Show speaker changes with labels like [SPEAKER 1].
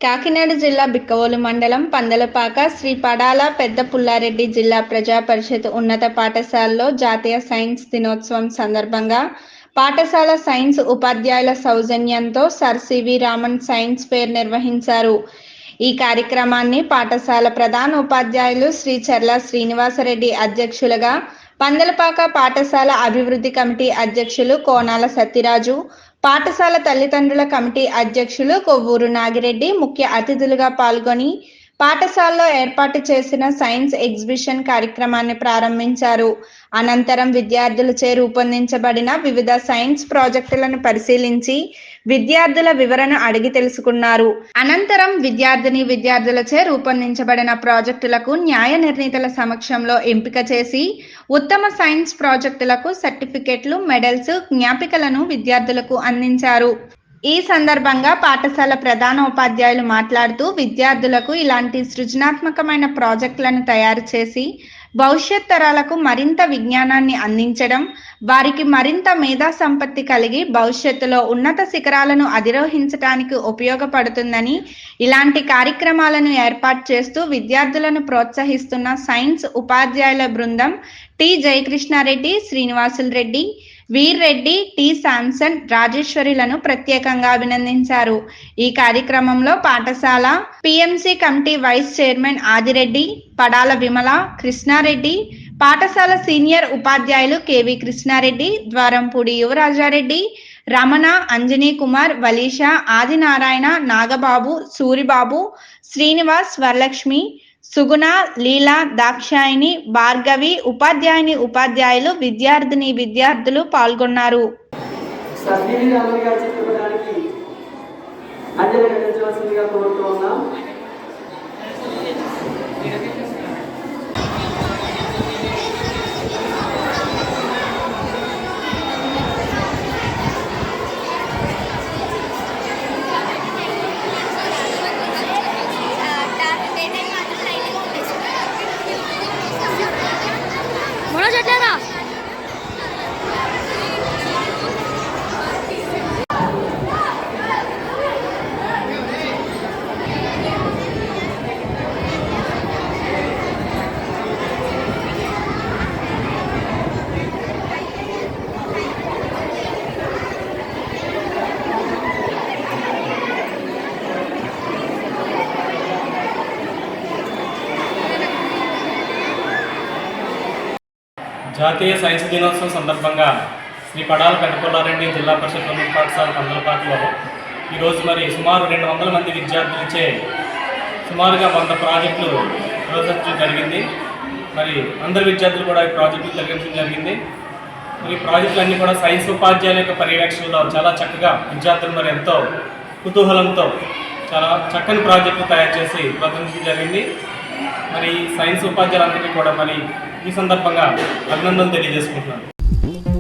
[SPEAKER 1] కాకినాడ జిల్లా బిక్కవోలు మండలం పందలపాక శ్రీ పడాల పెద్ద పుల్లారెడ్డి జిల్లా ప్రజా పరిషత్ ఉన్నత పాఠశాలలో జాతీయ సైన్స్ దినోత్సవం సందర్భంగా పాఠశాల సైన్స్ ఉపాధ్యాయుల సౌజన్యంతో sir C V Raman science fair నిర్వహించారు. ఈ కార్యక్రమాన్ని పాఠశాల ప్రధాన ఉపాధ్యాయులు శ్రీ చర్ల శ్రీనివాసరెడ్డి అధ్యక్షులుగా, పందలపాక పాఠశాల అభివృద్ధి కమిటీ అధ్యక్షులు కోనాల సత్యరాజు, పాఠశాల తల్లిదండ్రుల కమిటీ అధ్యక్షులు కొవ్వూరు నాగిరెడ్డి ముఖ్య అతిథులుగా పాల్గొని పాఠశాలలో ఏర్పాటు చేసిన సైన్స్ ఎగ్జిబిషన్ కార్యక్రమాన్ని ప్రారంభించారు. అనంతరం విద్యార్థులచే రూపొందించబడిన వివిధ సైన్స్ ప్రాజెక్టులను పరిశీలించి విద్యార్థుల వివరణ అడిగి తెలుసుకున్నారు. అనంతరం విద్యార్థులచే రూపొందించబడిన ప్రాజెక్టులకు న్యాయ నిర్ణీతల సమక్షంలో ఎంపిక చేసి ఉత్తమ సైన్స్ ప్రాజెక్టులకు సర్టిఫికెట్లు, మెడల్స్, జ్ఞాపికలను విద్యార్థులకు అందించారు. ఈ సందర్భంగా పాఠశాల ప్రధాన ఉపాధ్యాయులు మాట్లాడుతూ విద్యార్థులకు ఇలాంటి సృజనాత్మకమైన ప్రాజెక్టులను తయారు చేసి భవిష్యత్ తరాలకు మరింత విజ్ఞానాన్ని అందించడం, వారికి మరింత మేధా సంపత్తి కలిగి భవిష్యత్తులో ఉన్నత శిఖరాలను అధిరోహించడానికి ఉపయోగపడుతుందని, ఇలాంటి కార్యక్రమాలను ఏర్పాటు చేస్తూ విద్యార్థులను ప్రోత్సహిస్తున్న సైన్స్ ఉపాధ్యాయుల బృందం T Jayakrishnareddy, Srinivasulu Reddy, Veer Reddy, T Samson, రాజేశ్వరిలను ప్రత్యేకంగా అభినందించారు. ఈ కార్యక్రమంలో పాఠశాల PMC committee vice chairman Adireddy, Padala Vimala, Krishnareddy, పాఠశాల సీనియర్ ఉపాధ్యాయులు కెవి కృష్ణారెడ్డి, ద్వారంపూడి యువరాజారెడ్డి, రమణ, అంజనీ కుమార్, వలీషా, ఆదినారాయణ, నాగబాబు, సూరిబాబు, శ్రీనివాస్, వరలక్ష్మి, సుగుణ, లీలా, దాక్షాయిని, భార్గవి, ఉపాధ్యాయులు, విద్యార్థులు పాల్గొన్నారు.
[SPEAKER 2] జాతీయ సైన్స్ దినోత్సవం సందర్భంగా శ్రీ పడాల పెద్ద పుల్లారెడ్డి జిల్లా పరిషత్ ఉన్నత పాఠశాల పందలపాకలో ఈరోజు సుమారు 200 మంది విద్యార్థులచే సుమారుగా 100 ప్రాజెక్టులు ప్రదర్శించడం జరిగింది. అందరు విద్యార్థులు కూడా ఈ ప్రాజెక్టులు తొలగించడం జరిగింది. ఈ ప్రాజెక్టులన్నీ కూడా సైన్స్ ఉపాధ్యాయుల యొక్క పర్యవేక్షణలో చాలా చక్కగా విద్యార్థులు ఎంతో కుతూహలంతో చాలా చక్కని ప్రాజెక్టులు తయారు చేసి ప్రదర్శించడం జరిగింది. సైన్స్ ఉపాధ్యాయులందరికీ కూడా ఈ సందర్భంగా అభినందనలు తెలియజేసుకుంటున్నాను.